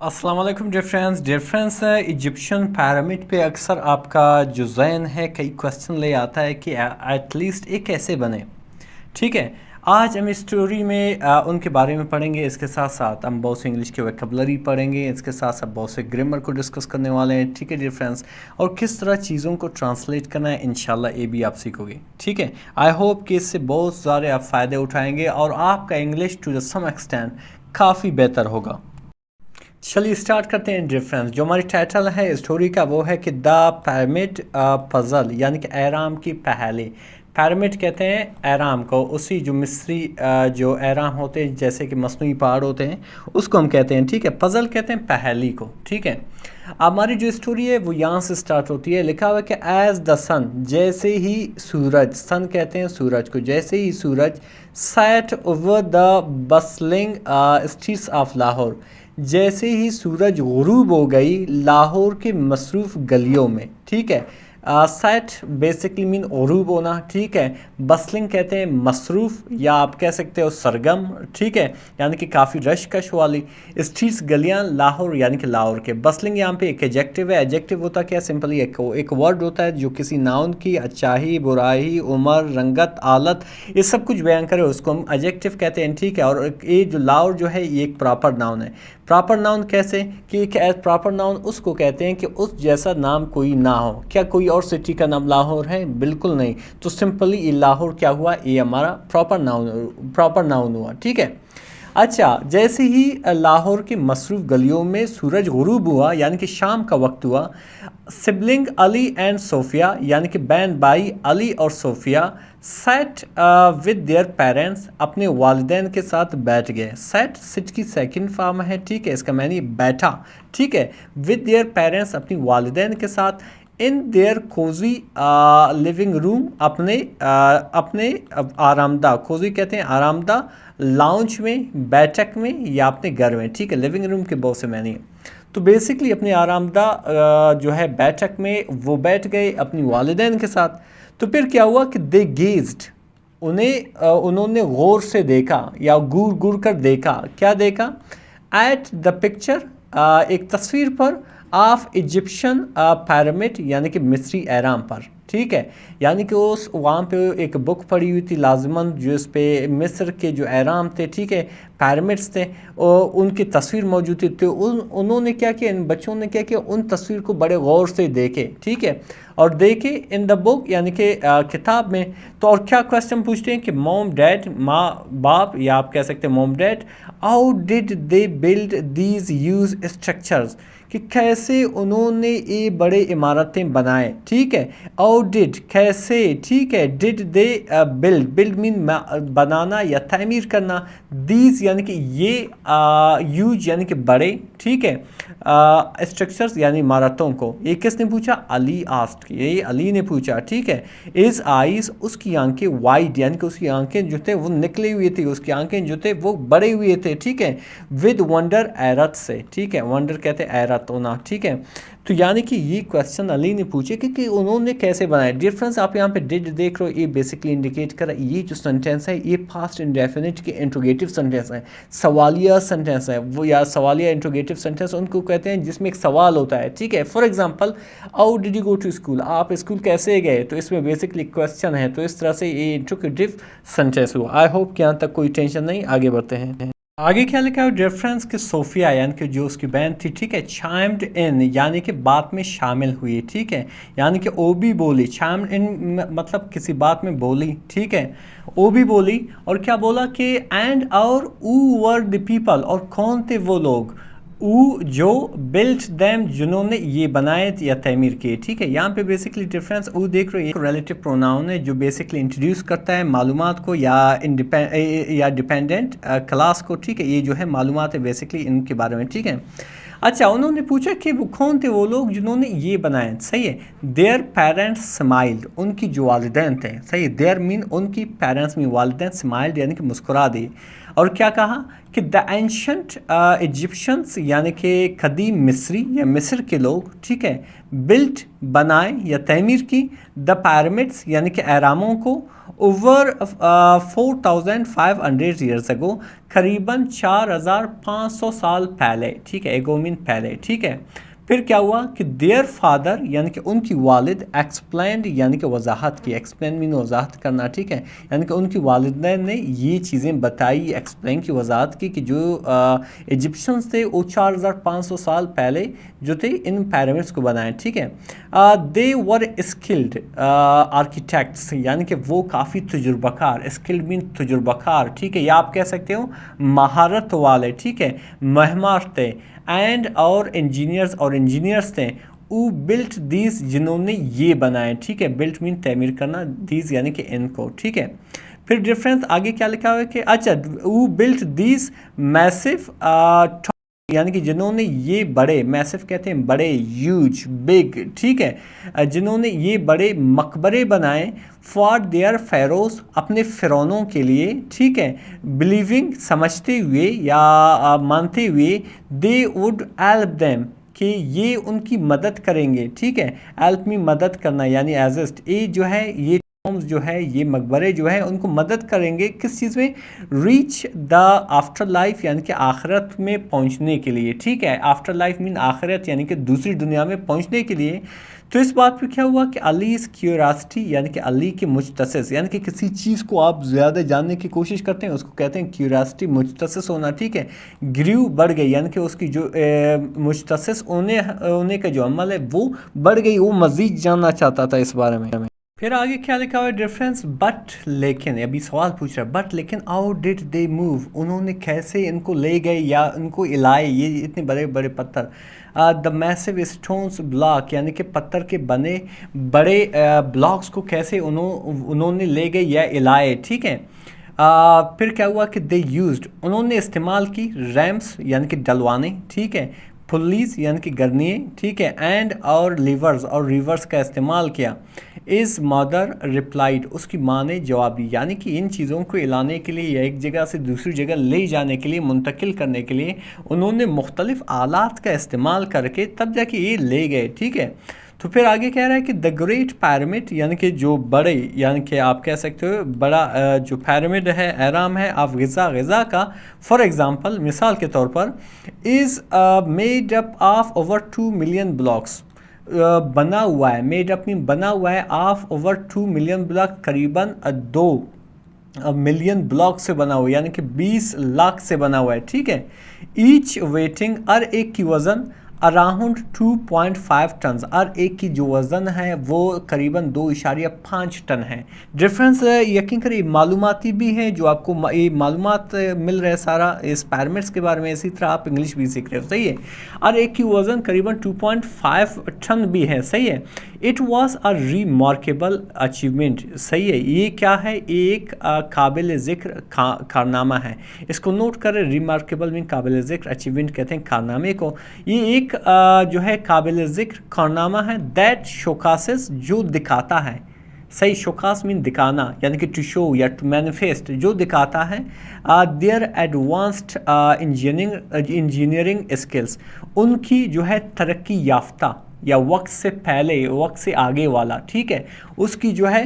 अस्सलाम वालेकुम dear friends Egyptian pyramid पे अक्सर आपका जो ज़हन है कई क्वेश्चन ले आता है कि एटलीस्ट ये कैसे बने। ठीक है, आज हम इस स्टोरी में उनके बारे में पढ़ेंगे। इसके साथ साथ हम बहुत से इंग्लिश के वोकैबुलरी पढ़ेंगे। इसके साथ साथ बहुत से ग्रामर को डिस्कस करने वाले हैं। ठीक है डियर फ्रेंड्स, और किस तरह चीज़ों को ट्रांसलेट करना है इंशाल्लाह ये भी आप सीखोगे। ठीक है, आई होप कि इससे बहुत सारे आप फ़ायदे उठाएंगे और आपका English to the some extent काफ़ी बेहतर होगा। चलिए स्टार्ट करते हैं डियर फ्रेंड्स। जो हमारी टाइटल है स्टोरी का वो है कि द पिरामिड पजल, यानी कि एहराम की पहेली। पिरामिड कहते हैं एहराम को, उसी जो मिस्री जो एहराम होते हैं जैसे कि मसनूई पहाड़ होते हैं उसको हम कहते हैं। ठीक है, पजल कहते हैं पहेली को। ठीक है, हमारी जो स्टोरी है वो यहाँ से स्टार्ट होती है। लिखा हुआ है कि एज द सन, जैसे ही सूरज, सन कहते हैं सूरज को, जैसे ही सूरज set over the bustling streets of Lahore, जैसे ही सूरज गुरूब हो गई लाहौर के मसरूफ़ गलियों में। ठीक है, सेट बेसिकली मीन गुरूब होना। ठीक है, बसलिंग कहते हैं मसरूफ़ या आप कह सकते हो सरगम। ठीक है, यानी कि काफ़ी रश कश वाली स्ट्रीट्स गलियां लाहौर, यानी कि लाहौर के। बसलिंग यहाँ पे एक एडजेक्टिव है। एडजेक्टिव होता क्या, सिंपली एक वर्ड होता है जो किसी नाउन की अच्छाई, बुराई, उम्र, रंगत, आलत, ये सब कुछ बयान करे, उसको हम एडजेक्टिव कहते हैं। ठीक है, और ये जो लाहौर जो है ये एक प्रॉपर नाउन है। प्रॉपर नाउन कैसे कि एक प्रॉपर नाउन उसको कहते हैं कि उस जैसा नाम कोई ना हो। क्या कोई और सिटी का नाम लाहौर है? बिल्कुल नहीं। तो सिंपली ये लाहौर क्या हुआ, ये हमारा प्रॉपर नाउन हुआ। ठीक है, अच्छा, जैसे ही लाहौर की मसरूफ़ गलियों में सूरज गुरूब हुआ, यानी कि शाम का वक्त हुआ, सिबलिंग अली एंड सोफिया, यानी कि बहन भाई अली और Sophia, sat with their parents, अपने वालिदैन के साथ बैठ गए। सेट सिट की सेकंड फॉर्म है। ठीक है, इसका मानी बैठा। ठीक है, विद देयर पेरेंट्स, अपनी वालिदैन के साथ, in their cozy living room, अपने आरामदा, कोजी कहते हैं आरामदा, लाउंज में, बैठक में या अपने घर में। ठीक है, लिविंग रूम के बहुत से मैनी है। तो बेसिकली अपने आरामदा जो है बैठक में वो बैठ गए अपनी वालिदैन के साथ। तो फिर क्या हुआ कि दे गेज्ड, उन्होंने गौर से देखा या घूर घूर कर देखा। क्या देखा? एट द पिक्चर, एक तस्वीर पर, ऑफ इजिप्शियन पिरामिड, यानी कि मिस्री एहराम पर। ठीक है, यानी कि उस वहाँ पे एक बुक पड़ी हुई थी लाजमन जिस पे मिस्र के जो एहराम थे, ठीक है, पिरामिड्स थे, और उनकी तस्वीर मौजूद थी। तो उन्होंने क्या किया, इन बच्चों ने क्या किया, उन तस्वीर को बड़े गौर से देखे। ठीक है, और देखे इन द बुक, यानी कि किताब में। तो और क्या क्वेश्चन पूछते हैं कि मॉम डैड, माँ बाप या आप कह सकते हैं mom dad, how did they build these use structures, कि कैसे उन्होंने ये बड़े इमारतें बनाए। ठीक है, और डिड कैसे, ठीक है, डिड दे बिल्ड मीन बनाना या तामीर करना, दीज यानी कि ये, यूज यानी कि बड़े, ठीक है, स्ट्रक्चर्स यानी इमारतों को। ये किसने पूछा? अली आस्ट, ये अली ने पूछा। ठीक है, इज आइज, उसकी आंखें वाइड, यानी कि उसकी आंखें जो थे वो निकली हुई थी, उसकी आंखें जो थे वो बड़े हुए थे। ठीक है, विद वंडर, हैरत से। ठीक है, वंडर कहते हैं हैरत होना। ठीक है, तो यानी कि ये क्वेश्चन अली ने पूछे कि उन्होंने कैसे बनाया। डियर फ्रेंड्स, आप यहाँ पे डिड देख रहे हो, ये बेसिकली इंडिकेट कर रहा है, ये जो सेंटेंस है ये पास्ट इंडेफिनिट के इंट्रोगेटिव सेंटेंस है, सवालिया सेंटेंस है वो, या सवालिया इंट्रोगेटिव सेंटेंस उनको कहते हैं जिसमें एक सवाल होता है। ठीक है, for example, how did you go to school, आप स्कूल कैसे गए, तो इसमें बेसिकली क्वेश्चन है। तो इस तरह से ये इंट्रोगेटिव सेंटेंस हुआ। आई होप कि यहाँ तक कोई टेंशन नहीं। आगे बढ़ते हैं। आगे क्या लिखा है रेफरेंस के सोफिया, यानी कि जो उसकी बहन थी, ठीक है, चाइम्ड इन, यानी कि बात में शामिल हुई। ठीक है, यानी कि ओ भी बोली। चाइम्ड इन मतलब किसी बात में बोली। ठीक है, ओ भी बोली, और क्या बोला कि एंड और ऊ वर द पीपल, और कौन थे वो लोग, ऊ जो, बिल्ट दैम जिन्होंने ये बनाए या तमीर किए। ठीक है, यहाँ पे बेसिकली डिफरेंस ऊ देख रहे हो, एक रिलेटिव प्रोनाउन है जो बेसिकली इंट्रोड्यूस करता है मालूमात को या डिपेंडेंट क्लास को। ठीक है, ये जो है मालूमात है बेसिकली इनके बारे में। ठीक है, अच्छा, उन्होंने पूछा कि वो कौन थे वो लोग जिन्होंने ये बनाए। सही है, देयर पेरेंट्स स्माइल्ड, उनकी जो वालिदैन थे। सही है, देयर मीन उनकी, पेरेंट्स मीन वालिदैन, स्माइल्ड यानी कि मुस्कुरा दी। اور کیا کہا کہ دا اینشنٹ ایجپشنس یعنی کہ قدیم مصری یا مصر کے لوگ ٹھیک ہے بلٹ بنائے یا تعمیر کی دا پیرامڈس یعنی کہ اہراموں کو اوور 4500 ایئرس اگو قریباً 4500 سال پہلے ٹھیک ہے ایگو مین پہلے ٹھیک ہے. پھر کیا ہوا کہ دیئر فادر یعنی کہ ان کی والد ایکسپلینڈ یعنی کہ وضاحت کی ایکسپلین مین وضاحت کرنا ٹھیک ہے یعنی کہ ان کی والدین نے یہ چیزیں بتائی ایکسپلین کی وضاحت کی کہ جو ایجپشنس تھے وہ 4500 سال پہلے جو تھے ان پیرامڈس کو بنائیں ٹھیک ہے. دے ور اسکلڈ آرکیٹیکٹس یعنی کہ وہ کافی تجربہ کار اسکلڈ مین تجربہ کار ٹھیک ہے یا آپ کہہ سکتے ہو مہارت والے ٹھیک ہے مہمار تھے اینڈ اور انجینئرس تھے او بلٹ دیز جنہوں نے یہ بنائے ٹھیک ہے بلٹ مین تعمیر کرنا دیز یعنی کہ ان کو ٹھیک ہے. پھر ڈفرینس آگے کیا لکھا ہوا ہے کہ اچھا او بلٹ دیز میسو یعنی کہ جنہوں نے یہ بڑے میسو کہتے ہیں بڑے ہیوج بگ ٹھیک ہے جنہوں نے یہ بڑے مقبرے بنائے فار دیئر فیروز اپنے فرعونوں کے لیے ٹھیک ہے بلیونگ سمجھتے ہوئے یا مانتے ہوئے دے وڈ ہیلپ دیم کہ یہ ان کی مدد کریں گے ٹھیک ہے. ہیلپ می مدد کرنا یعنی ایزسٹ یہ جو ہے یہ جو ہے یہ مقبرے جو ہے ان کو مدد کریں گے کس چیز میں ریچ دا آفٹر لائف یعنی کہ آخرت میں پہنچنے کے لیے ٹھیک ہے. آفٹر لائف مین آخرت یعنی کہ دوسری دنیا میں پہنچنے کے لیے. تو اس بات پہ کیا ہوا کہ علیز کیوریاسٹی یعنی کہ علی کے مجتسس یعنی کہ کسی چیز کو آپ زیادہ جاننے کی کوشش کرتے ہیں اس کو کہتے ہیں کیوریاسٹی مجتسس ہونا ٹھیک ہے. گریو بڑھ گئی یعنی کہ اس کی جو مجتسس ہونے کا جو عمل ہے وہ بڑھ گئی وہ مزید جاننا چاہتا تھا اس بارے میں. پھر آگے کیا لکھا ہوا ہے ڈفرینس بٹ لیکن ابھی سوال پوچھ رہا ہے بٹ لیکن ہاؤ ڈڈ دے موو انہوں نے کیسے ان کو لے گئے یا ان کو لائے یہ اتنے بڑے بڑے پتھر دا میسو اسٹونس بلاک یعنی کہ پتھر کے بنے بڑے بلاکس کو کیسے انہوں نے لے گئے یا لائے ٹھیک ہے. پھر کیا ہوا کہ دے یوزڈ انہوں نے استعمال کی ریمس یعنی کہ ڈلوانے ٹھیک ہے پلیز یعنی کہ گرنیے ٹھیک ہے اینڈ اور لیورز اور ریورس کا استعمال کیا. از مدر ریپلائڈ اس کی ماں نے جواب دی یعنی کہ ان چیزوں کو لانے کے لیے یا ایک جگہ سے دوسری جگہ لے جانے کے لیے منتقل کرنے کے لیے انہوں نے مختلف آلات کا استعمال کر کے تب جا کے یہ لے گئے ٹھیک ہے. تو پھر آگے کہہ رہا ہے کہ دا گریٹ پیرامڈ یعنی کہ جو بڑے یعنی کہ آپ کہہ سکتے ہو بڑا جو پیرامڈ ہے اہرام ہے آپ غزہ کا فار ایگزامپل مثال کے طور پر is made up of over 2 million blocks بنا ہوا ہے میڈ اپ میں بنا ہوا ہے آف اوور 2 ملین بلاک قریباً 2 ملین بلاک سے بنا ہوا ہے یعنی کہ 20 لاکھ سے بنا ہوا ہے ٹھیک ہے. ایچ ویٹنگ ہر ایک کی وزن اراؤنڈ 2.5 ٹنز ہر ایک کی جو وزن ہے وہ قریباً 2.5 ٹن ہے. ڈفرینس یقین کریں معلوماتی بھی ہیں جو آپ کو یہ معلومات مل رہے سارا اس پیرامڈس کے بارے میں اسی طرح آپ انگلش بھی سیکھ رہے ہو صحیح ہے. ہر ایک کی وزن قریباً 2.5 ٹن بھی ہے صحیح ہے. It was a remarkable achievement صحیح ہے. یہ کیا ہے ایک قابل ذکر کارنامہ ہے. اس کو نوٹ کریں ریمارکیبل مین قابل ذکر اچیومنٹ کہتے ہیں کارنامے کو. یہ ایک جو ہے قابل ذکر کارنامہ ہے دیٹ شوکاسز جو دکھاتا ہے صحیح شوکاس مین دکھانا یعنی کہ ٹو شو یا ٹو مینیفیسٹ جو دکھاتا ہے دیئر ایڈوانسڈ انجینئرنگ اسکلس ان کی جو ہے ترقی یافتہ یا وقت سے پہلے وقت سے آگے والا ٹھیک ہے اس کی جو ہے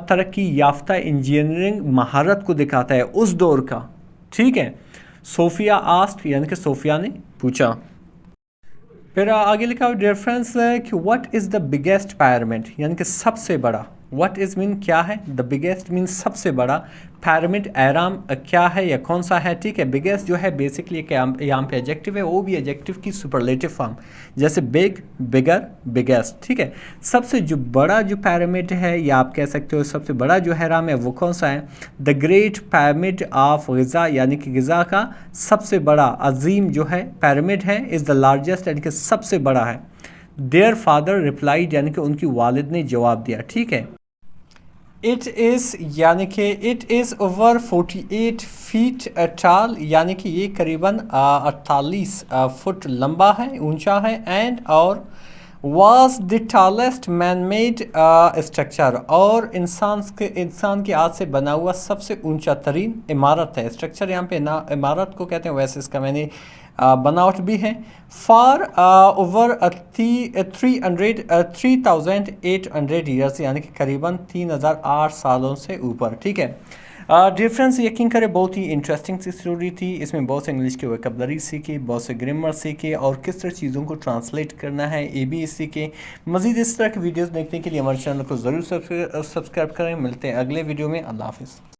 ترقی یافتہ انجینئرنگ مہارت کو دکھاتا ہے اس دور کا ٹھیک ہے. صوفیہ آسٹ یعنی کہ صوفیہ نے پوچھا. پھر آگے لکھا ہوا ڈیفرنس ہے کہ what is the biggest pyramid یعنی کہ سب سے بڑا واٹ از مین کیا ہے دا بگیسٹ مین سب سے بڑا پیرامڈ اہرام کیا ہے یا کون سا ہے ٹھیک ہے. بگیسٹ جو ہے بیسکلی یہاں پہ ایڈجیکٹو ہے وہ بھی ایڈجیکٹو کی سپرلیٹو فارم جیسے بگ بگر بگیسٹ ٹھیک ہے. سب سے جو بڑا جو پیرامڈ ہے یا آپ کہہ سکتے ہو سب سے بڑا جو اہرام ہے وہ کون سا ہے the great pyramid of Gaza یعنی کہ غزہ کا سب سے بڑا عظیم جو ہے پیرامڈ ہے از دا لارجسٹ یعنی کہ سب سے بڑا ہے. دیئر فادر ریپلائڈ یعنی کہ ان کی والد نے جواب دیا ٹھیک ہے. اٹ از یعنی کہ اٹ از اوور 48 فیٹ ٹال یعنی کہ یہ قریباً 48 فٹ لمبا ہے اونچا ہے اینڈ اور was the tallest man made structure, اور انسان کے ہاتھ سے بنا ہوا سب سے اونچا ترین عمارت ہے. اسٹرکچر یہاں پہ عمارت کو کہتے ہیں، ویسے اس کا میں نے بناوٹ بھی ہے. فار اوور 3800 ایئرس، یعنی کہ قریباً 3008 سالوں سے اوپر. ٹھیک ہے. ڈفرینس یقین کرے بہت ہی انٹرسٹنگ سی اسٹوری تھی. اس میں بہت سے انگلش کے ویکیبلری سیکھی، بہت سے گرامر سیکھے، اور کس طرح چیزوں کو ٹرانسلیٹ کرنا ہے یہ بھی سیکھے. مزید اس طرح کی ویڈیوز دیکھنے کے لیے ہمارے چینل کو ضرور سبسکرائب کریں. ملتے ہیں اگلے ویڈیو میں. اللہ حافظ.